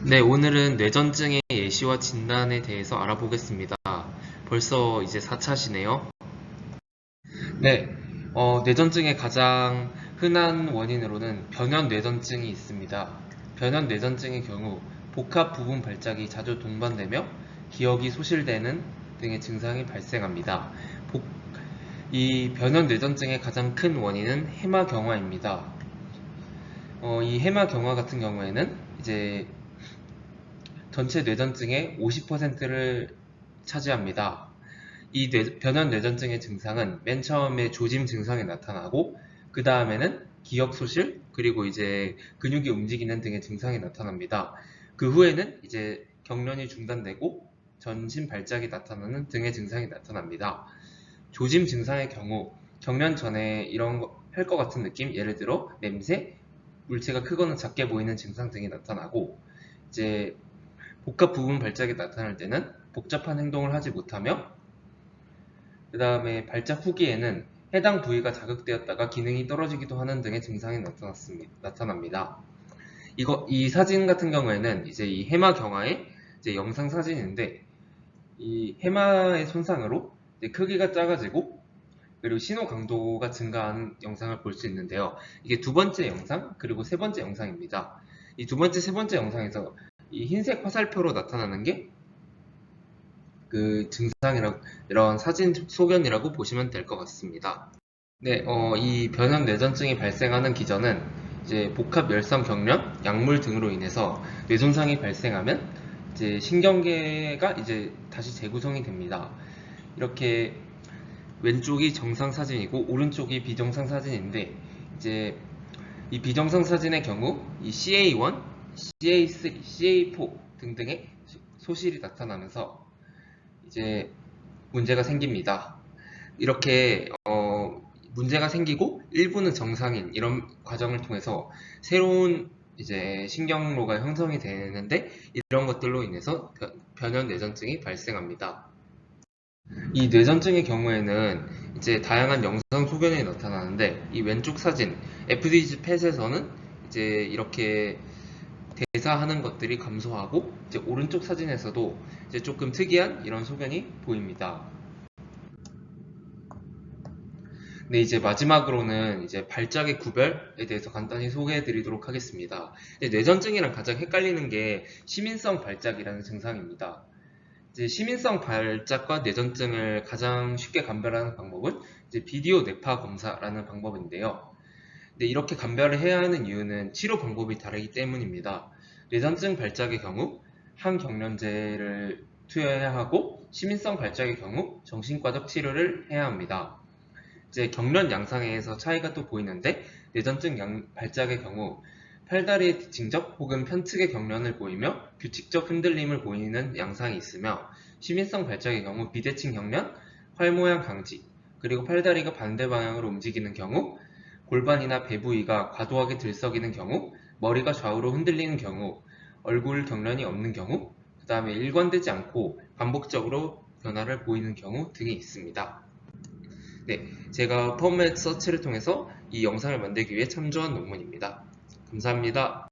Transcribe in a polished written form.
네, 오늘은 뇌전증의 예시와 진단에 대해서 알아보겠습니다. 벌써 이제 4차시네요. 네, 뇌전증의 가장 흔한 원인으로는 변형 뇌전증이 있습니다. 변형 뇌전증의 경우 복합 부분 발작이 자주 동반되며 기억이 소실되는 등의 증상이 발생합니다. 이 변형 뇌전증의 가장 큰 원인은 해마경화입니다. 이 해마경화 같은 경우에는 이제 전체 뇌전증의 50%를 차지합니다. 이 변형 뇌전증의 증상은 맨 처음에 조짐 증상이 나타나고 그 다음에는 기억 소실 그리고 이제 근육이 움직이는 등의 증상이 나타납니다. 그 후에는 이제 경련이 중단되고 전신 발작이 나타나는 등의 증상이 나타납니다. 조짐 증상의 경우 경련 전에 이런 할 것 같은 느낌, 예를 들어 냄새, 물체가 크거나 작게 보이는 증상 등이 나타나고 이제 복합 부분 발작이 나타날 때는 복잡한 행동을 하지 못하며 그 다음에 발작 후기에는 해당 부위가 자극되었다가 기능이 떨어지기도 하는 등의 증상이 나타납니다. 이 사진 같은 경우에는 이제 이 해마경화의 이제 영상 사진인데 이 해마의 손상으로 이제 크기가 작아지고 그리고 신호 강도가 증가하는 영상을 볼 수 있는데요. 이게 두 번째 영상 그리고 세 번째 영상입니다. 이 두 번째, 세 번째 영상에서 이 흰색 화살표로 나타나는 게 그 증상이라고 이런 사진 소견이라고 보시면 될 것 같습니다. 네, 이 변형 뇌전증이 발생하는 기전은 이제 복합 열성 경련, 약물 등으로 인해서 뇌 손상이 발생하면 이제 신경계가 이제 다시 재구성이 됩니다. 이렇게 왼쪽이 정상 사진이고 오른쪽이 비정상 사진인데 이제 이 비정상 사진의 경우 이 CA1, CA3, CA4 등등의 소실이 나타나면서 이제 문제가 생깁니다. 이렇게 문제가 생기고 일부는 정상인 이런 과정을 통해서 새로운 이제 신경로가 형성이 되는데 이런 것들로 인해서 변형 뇌전증이 발생합니다. 이 뇌전증의 경우에는 이제 다양한 영상 소견이 나타나는데 이 왼쪽 사진 FDG 펫에서는 이제 이렇게 대사하는 것들이 감소하고 이제 오른쪽 사진에서도 이제 조금 특이한 이런 소견이 보입니다. 네, 이제 마지막으로는 이제 발작의 구별에 대해서 간단히 소개해 드리도록 하겠습니다. 뇌전증이랑 가장 헷갈리는 게 시민성 발작이라는 증상입니다. 이제 시민성 발작과 뇌전증을 가장 쉽게 감별하는 방법은 이제 비디오 뇌파 검사라는 방법인데요. 근데 이렇게 감별을 해야 하는 이유는 치료 방법이 다르기 때문입니다. 뇌전증 발작의 경우 항경련제를 투여해야 하고 시민성 발작의 경우 정신과적 치료를 해야 합니다. 이제 경련 양상에서 차이가 또 보이는데 뇌전증 발작의 경우 팔다리의 뒤층적 혹은 편측의 경련을 보이며 규칙적 흔들림을 보이는 양상이 있으며 시민성 발작의 경우 비대칭 경련, 활 모양 강직, 그리고 팔다리가 반대 방향으로 움직이는 경우 골반이나 배 부위가 과도하게 들썩이는 경우 머리가 좌우로 흔들리는 경우 얼굴 경련이 없는 경우 그 다음에 일관되지 않고 반복적으로 변화를 보이는 경우 등이 있습니다. 네, 제가 펌맷 서치를 통해서 이 영상을 만들기 위해 참조한 논문입니다. 감사합니다.